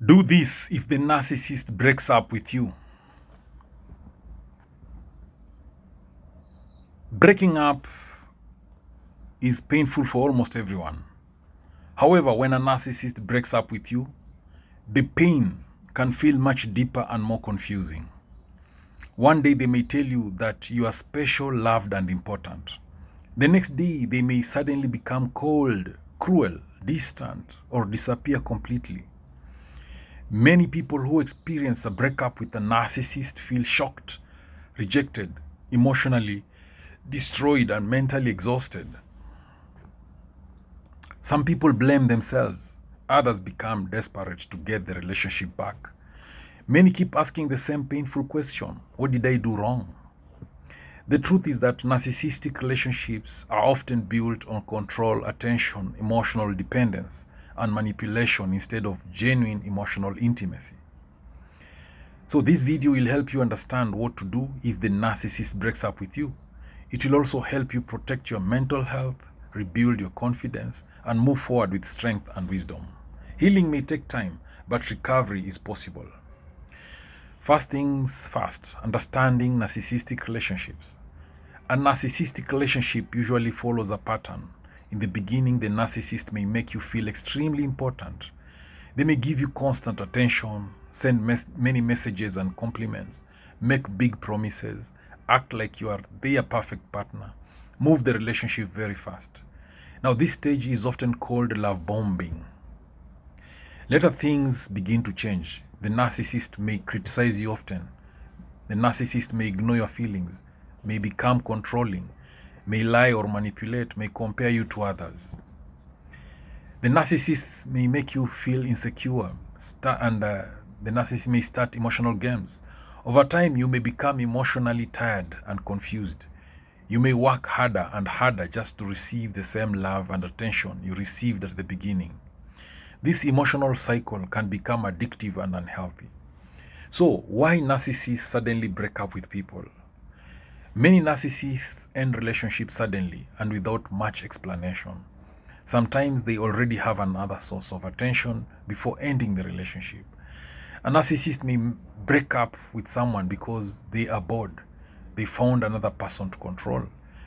Do this if the narcissist breaks up with you. Breaking up is painful for almost everyone. However, when a narcissist breaks up with you, the pain can feel much deeper and more confusing. One day they may tell you that you are special, loved, and important. The next day they may suddenly become cold, cruel, distant, or disappear completely. Many people who experience a breakup with a narcissist feel shocked, rejected, emotionally destroyed, and mentally exhausted. Some people blame themselves. Others become desperate to get the relationship back. Many keep asking the same painful question: what did I do wrong? The truth is that narcissistic relationships are often built on control, attention, emotional dependence, and manipulation instead of genuine emotional intimacy. So this video will help you understand what to do if the narcissist breaks up with you. It will also help you protect your mental health, rebuild your confidence, and move forward with strength and wisdom. Healing may take time, but recovery is possible. First things first, understanding narcissistic relationships. A narcissistic relationship usually follows a pattern. In the beginning, the narcissist may make you feel extremely important. They may give you constant attention, send many messages and compliments, make big promises, act like you are their perfect partner, move the relationship very fast. Now, this stage is often called love bombing. Later, things begin to change. The narcissist may criticize you often. The narcissist may ignore your feelings, may become controlling, may lie or manipulate, may compare you to others. The narcissist may make you feel insecure, and the narcissist may start emotional games. Over time, you may become emotionally tired and confused. You may work harder and harder just to receive the same love and attention you received at the beginning. This emotional cycle can become addictive and unhealthy. So, why narcissists suddenly break up with people? Many narcissists end relationships suddenly and without much explanation. Sometimes they already have another source of attention before ending the relationship. A narcissist may break up with someone because they are bored. They found another person to control.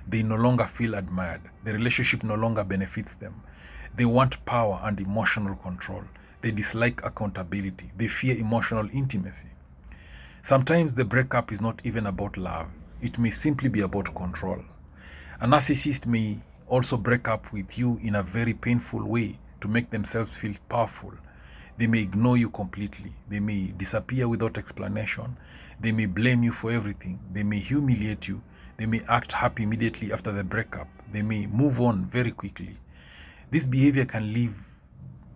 They no longer feel admired. The relationship no longer benefits them. They want power and emotional control. They dislike accountability. They fear emotional intimacy. Sometimes the breakup is not even about love. It may simply be about control. A narcissist may also break up with you in a very painful way to make themselves feel powerful. They may ignore you completely. They may disappear without explanation. They may blame you for everything. They may humiliate you. They may act happy immediately after the breakup. They may move on very quickly. This behavior can leave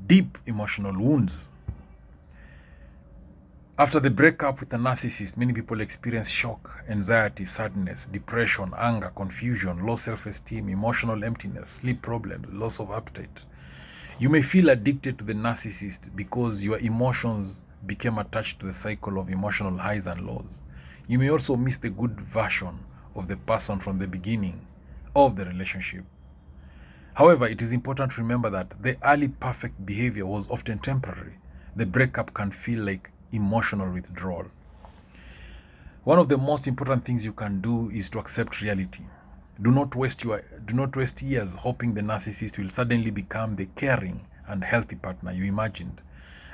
deep emotional wounds. After the breakup with a narcissist, many people experience shock, anxiety, sadness, depression, anger, confusion, low self-esteem, emotional emptiness, sleep problems, loss of appetite. You may feel addicted to the narcissist because your emotions became attached to the cycle of emotional highs and lows. You may also miss the good version of the person from the beginning of the relationship. However, it is important to remember that the early perfect behavior was often temporary. The breakup can feel like emotional withdrawal. One of the most important things you can do is to accept reality. Do not waste years hoping the narcissist will suddenly become the caring and healthy partner you imagined.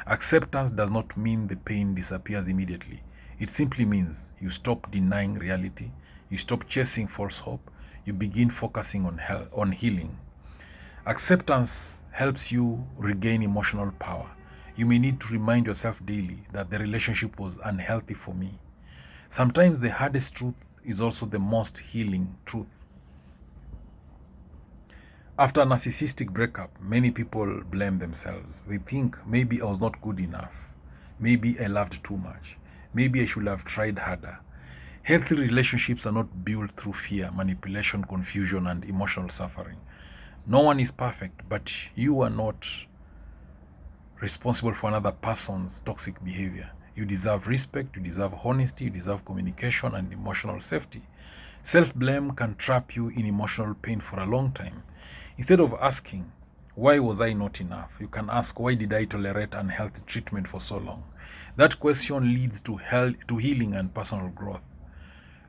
Acceptance does not mean the pain disappears immediately. It simply means you stop denying reality, you stop chasing false hope, you begin focusing on healing. Acceptance helps you regain emotional power. You may need to remind yourself daily that the relationship was unhealthy for me. Sometimes the hardest truth is also the most healing truth. After a narcissistic breakup, many people blame themselves. They think, maybe I was not good enough. Maybe I loved too much. Maybe I should have tried harder. Healthy relationships are not built through fear, manipulation, confusion, and emotional suffering. No one is perfect, but you are not responsible for another person's toxic behavior. You deserve respect, you deserve honesty, you deserve communication and emotional safety. Self-blame can trap you in emotional pain for a long time. Instead of asking, Why was I not enough? You can ask, why did I tolerate unhealthy treatment for so long? That question leads to healing and personal growth.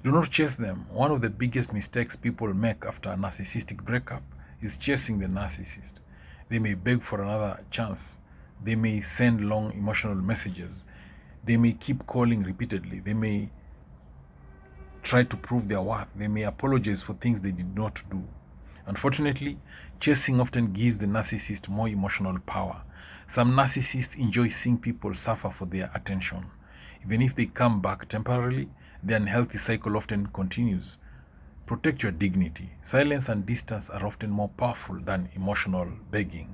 Do not chase them. One of the biggest mistakes people make after a narcissistic breakup is chasing the narcissist. They may beg for another chance. They may send long emotional messages. They may keep calling repeatedly. They may try to prove their worth. They may apologize for things they did not do. Unfortunately, chasing often gives the narcissist more emotional power. Some narcissists enjoy seeing people suffer for their attention. Even if they come back temporarily, the unhealthy cycle often continues. Protect your dignity. Silence and distance are often more powerful than emotional begging.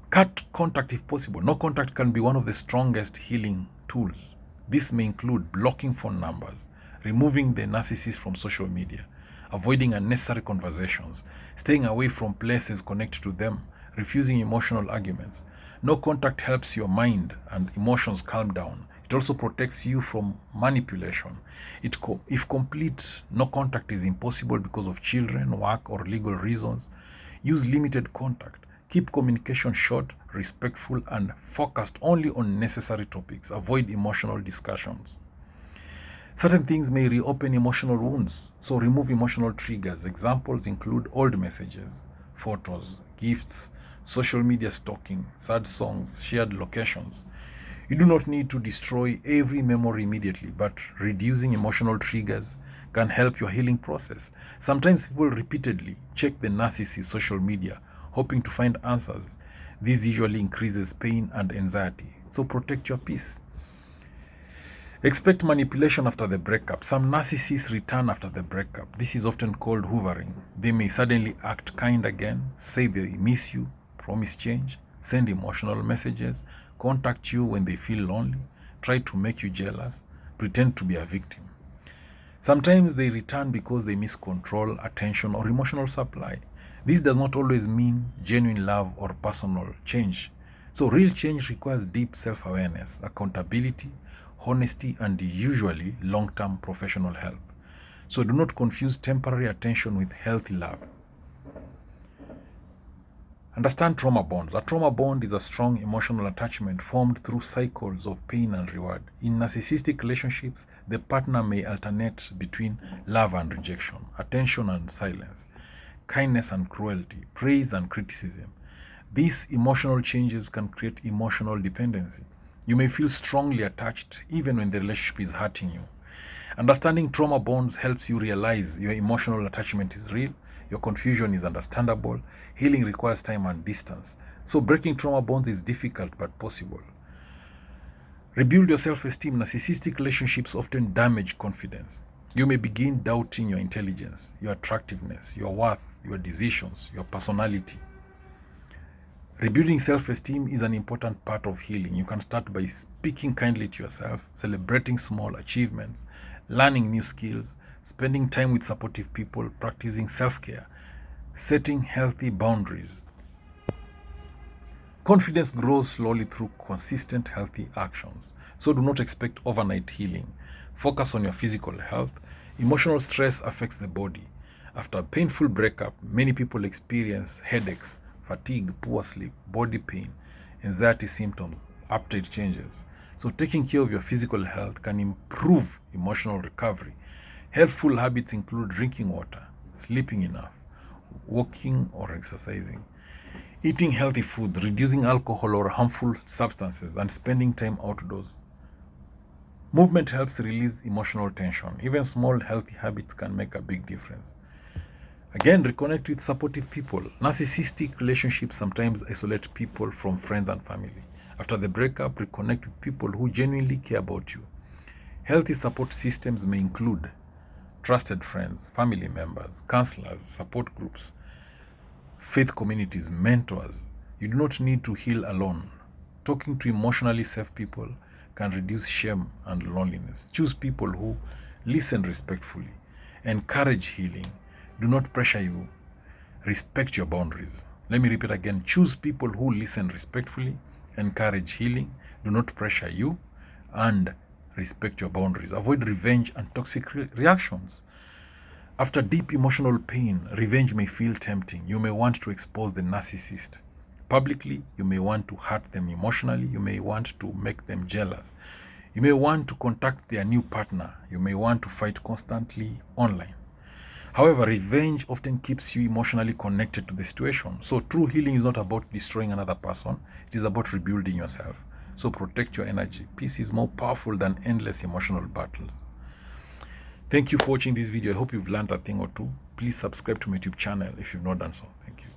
Cut contact if possible. No contact can be one of the strongest healing tools. This may include blocking phone numbers, removing the narcissist from social media, avoiding unnecessary conversations, staying away from places connected to them, refusing emotional arguments. No contact helps your mind and emotions calm down. It also protects you from manipulation. If complete no contact is impossible because of children, work, or legal reasons, use limited contact. Keep communication short, respectful, and focused only on necessary topics. Avoid emotional discussions. Certain things may reopen emotional wounds, so remove emotional triggers. Examples include old messages, photos, gifts, social media stalking, sad songs, shared locations. You do not need to destroy every memory immediately, but reducing emotional triggers can help your healing process. Sometimes people repeatedly check the narcissist's social media, hoping to find answers. This usually increases pain and anxiety, so protect your peace. Expect manipulation after the breakup. Some narcissists return after the breakup. This is often called hoovering. They may suddenly act kind again, say they miss you, promise change, send emotional messages, contact you when they feel lonely, try to make you jealous, pretend to be a victim. Sometimes they return because they miss control, attention, or emotional supply. This does not always mean genuine love or personal change. So real change requires deep self-awareness, accountability, honesty, and usually long-term professional help. So do not confuse temporary attention with healthy love. Understand trauma bonds. A trauma bond is a strong emotional attachment formed through cycles of pain and reward. In narcissistic relationships, the partner may alternate between love and rejection, attention and silence, kindness and cruelty, praise and criticism. These emotional changes can create emotional dependency. You may feel strongly attached even when the relationship is hurting you. Understanding trauma bonds helps you realize your emotional attachment is real, your confusion is understandable, healing requires time and distance. So breaking trauma bonds is difficult but possible. Rebuild your self-esteem. Narcissistic relationships often damage confidence. You may begin doubting your intelligence, your attractiveness, your worth, your decisions, your personality. Rebuilding self-esteem is an important part of healing. You can start by speaking kindly to yourself, celebrating small achievements, learning new skills, spending time with supportive people, practicing self-care, setting healthy boundaries. Confidence grows slowly through consistent, healthy actions. So do not expect overnight healing. Focus on your physical health. Emotional stress affects the body. After a painful breakup, many people experience headaches, fatigue, poor sleep, body pain, anxiety symptoms, appetite changes. So taking care of your physical health can improve emotional recovery. Helpful habits include drinking water, sleeping enough, walking or exercising, eating healthy food, reducing alcohol or harmful substances, and spending time outdoors. Movement helps release emotional tension. Even small healthy habits can make a big difference. Again, reconnect with supportive people. Narcissistic relationships sometimes isolate people from friends and family. After the breakup, reconnect with people who genuinely care about you. Healthy support systems may include trusted friends, family members, counselors, support groups, faith communities, mentors. You do not need to heal alone. Talking to emotionally safe people can reduce shame and loneliness. Choose people who listen respectfully, encourage healing, do not pressure you, respect your boundaries. Let me repeat again. Choose people who listen respectfully, encourage healing, do not pressure you, and respect your boundaries. Avoid revenge and toxic reactions. After deep emotional pain, revenge may feel tempting. You may want to expose the narcissist publicly. You may want to hurt them emotionally. You may want to make them jealous. You may want to contact their new partner. You may want to fight constantly online. However, revenge often keeps you emotionally connected to the situation. So true healing is not about destroying another person. It is about rebuilding yourself. So protect your energy. Peace is more powerful than endless emotional battles. Thank you for watching this video. I hope you've learned a thing or two. Please subscribe to my YouTube channel if you've not done so. Thank you.